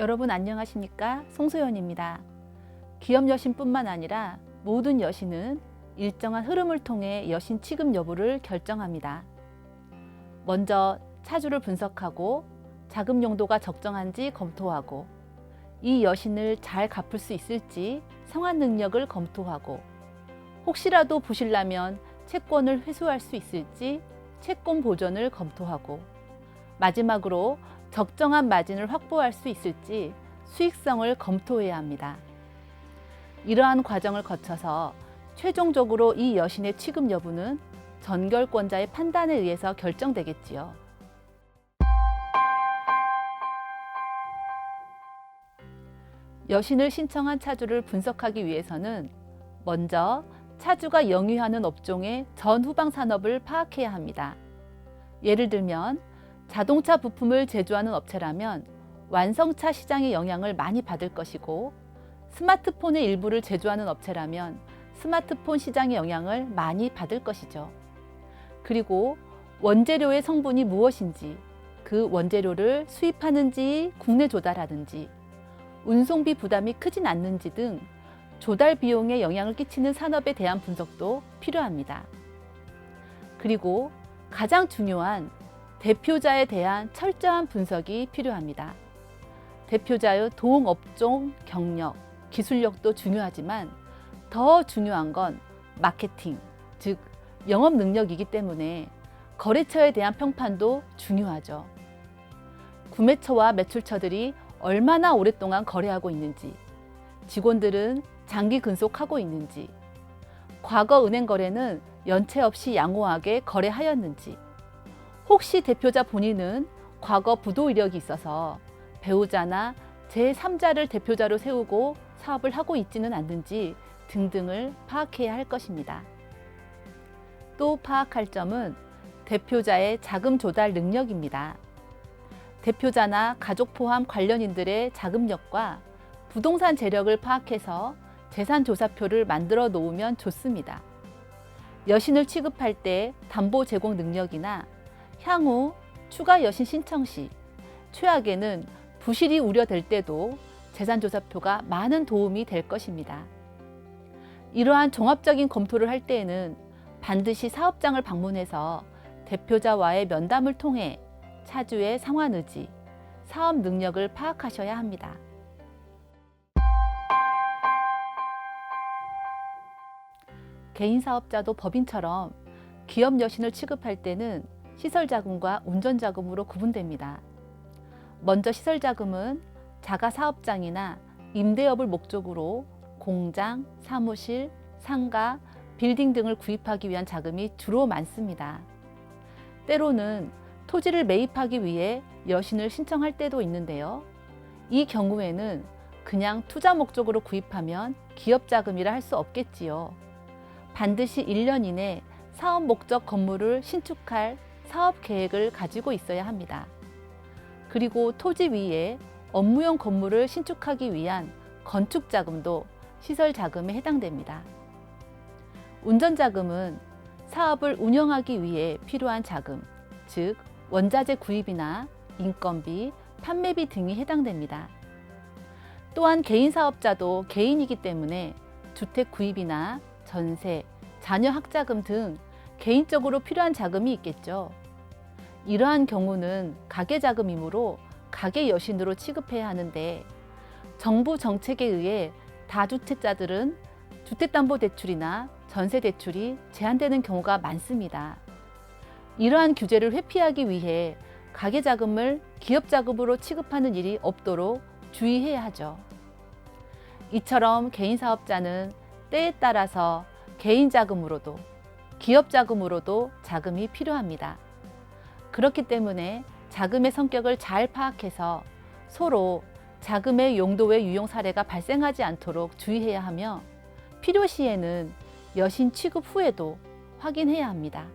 여러분 안녕하십니까? 송소연입니다. 기업 여신뿐만 아니라 모든 여신은 일정한 흐름을 통해 여신 취급 여부를 결정합니다. 먼저 차주를 분석하고 자금 용도가 적정한지 검토하고 이 여신을 잘 갚을 수 있을지 상환 능력을 검토하고 혹시라도 부실나면 채권을 회수할 수 있을지 채권 보전을 검토하고 마지막으로 적정한 마진을 확보할 수 있을지 수익성을 검토해야 합니다. 이러한 과정을 거쳐서 최종적으로 이 여신의 취급 여부는 전결권자의 판단에 의해서 결정되겠지요. 여신을 신청한 차주를 분석하기 위해서는 먼저 차주가 영위하는 업종의 전후방 산업을 파악해야 합니다. 예를 들면 자동차 부품을 제조하는 업체라면 완성차 시장의 영향을 많이 받을 것이고, 스마트폰의 일부를 제조하는 업체라면 스마트폰 시장의 영향을 많이 받을 것이죠. 그리고 원재료의 성분이 무엇인지, 그 원재료를 수입하는지 국내 조달하는지, 운송비 부담이 크진 않는지 등 조달 비용에 영향을 끼치는 산업에 대한 분석도 필요합니다. 그리고 가장 중요한 대표자에 대한 철저한 분석이 필요합니다. 대표자의 동업종 경력, 기술력도 중요하지만 더 중요한 건 마케팅, 즉 영업 능력이기 때문에 거래처에 대한 평판도 중요하죠. 구매처와 매출처들이 얼마나 오랫동안 거래하고 있는지, 직원들은 장기 근속하고 있는지, 과거 은행 거래는 연체 없이 양호하게 거래하였는지, 혹시 대표자 본인은 과거 부도 이력이 있어서 배우자나 제3자를 대표자로 세우고 사업을 하고 있지는 않는지 등등을 파악해야 할 것입니다. 또 파악할 점은 대표자의 자금 조달 능력입니다. 대표자나 가족 포함 관련인들의 자금력과 부동산 재력을 파악해서 재산조사표를 만들어 놓으면 좋습니다. 여신을 취급할 때 담보 제공 능력이나 향후 추가 여신 신청 시 최악에는 부실이 우려될 때도 재산조사표가 많은 도움이 될 것입니다. 이러한 종합적인 검토를 할 때에는 반드시 사업장을 방문해서 대표자와의 면담을 통해 차주의 상환 의지, 사업 능력을 파악하셔야 합니다. 개인 사업자도 법인처럼 기업 여신을 취급할 때는 시설자금과 운전자금으로 구분됩니다. 먼저 시설자금은 자가 사업장이나 임대업을 목적으로 공장, 사무실, 상가, 빌딩 등을 구입하기 위한 자금이 주로 많습니다. 때로는 토지를 매입하기 위해 여신을 신청할 때도 있는데요. 이 경우에는 그냥 투자 목적으로 구입하면 기업 자금이라 할 수 없겠지요. 반드시 1년 이내 사업 목적 건물을 신축할 사업 계획을 가지고 있어야 합니다. 그리고 토지 위에 업무용 건물을 신축하기 위한 건축 자금도 시설 자금에 해당됩니다. 운전 자금은 사업을 운영하기 위해 필요한 자금, 즉 원자재 구입이나 인건비, 판매비 등이 해당됩니다. 또한 개인 사업자도 개인이기 때문에 주택 구입이나 전세, 자녀 학자금 등 개인적으로 필요한 자금이 있겠죠. 이러한 경우는 가계자금이므로 가계여신으로 취급해야 하는데, 정부 정책에 의해 다주택자들은 주택담보대출이나 전세대출이 제한되는 경우가 많습니다. 이러한 규제를 회피하기 위해 가계자금을 기업자금으로 취급하는 일이 없도록 주의해야 하죠. 이처럼 개인사업자는 때에 따라서 개인자금으로도 기업자금으로도 자금이 필요합니다. 그렇기 때문에 자금의 성격을 잘 파악해서 서로 자금의 용도의 유용 사례가 발생하지 않도록 주의해야 하며, 필요시에는 여신 취급 후에도 확인해야 합니다.